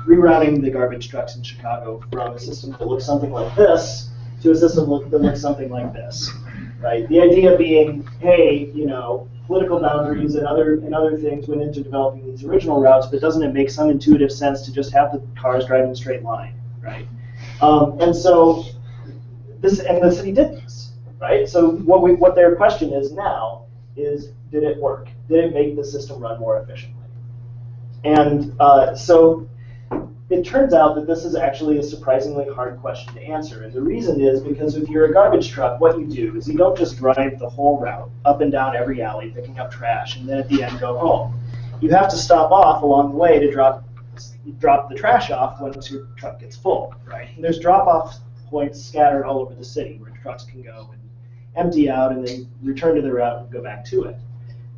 rerouting the garbage trucks in Chicago from a system that looks something like this to a system that looks something like this, right? The idea being, hey, political boundaries and other things went into developing these original routes, but doesn't it make some intuitive sense to just have the cars drive in a straight line, right? And so the city did this, right? So what their question is now is, did it work? Did it make the system run more efficiently? And so it turns out that this is actually a surprisingly hard question to answer. And the reason is because if you're a garbage truck, what you do is you don't just drive the whole route up and down every alley picking up trash and then at the end go home. You have to stop off along the way to drop the trash off once your truck gets full, right? And there's drop-off points scattered all over the city where trucks can go and empty out and then return to the route and go back to it.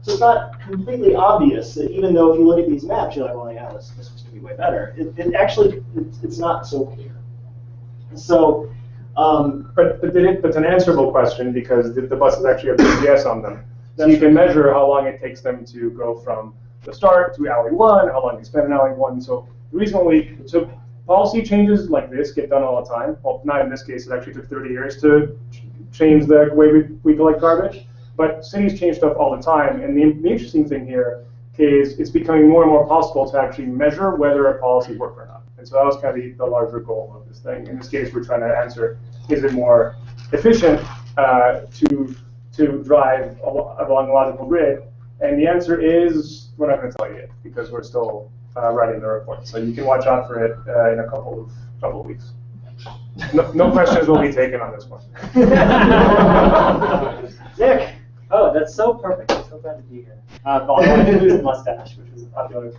So it's not completely obvious that even though if you look at these maps, you're like, well, yeah, this was going to be way better. It's not so clear. So, but it's an answerable question because the buses actually have GPS on them. So you can measure how long it takes them to go from the start to alley 1, how long they spend in alley 1. So the reason so policy changes like this get done all the time. Well, not in this case. It actually took 30 years to change the way we collect garbage. But cities change stuff all the time, and the interesting thing here is it's becoming more and more possible to actually measure whether a policy worked or not. And so that was kind of the larger goal of this thing. In this case, we're trying to answer, is it more efficient to drive along a logical grid? And the answer is, we're not going to tell you yet, because we're still writing the report. So you can watch out for it in a couple of weeks. No questions will be taken on this one. Nick. Oh, that's so perfect. I'm so glad to be here. Although I did lose the mustache, which was a popular thing.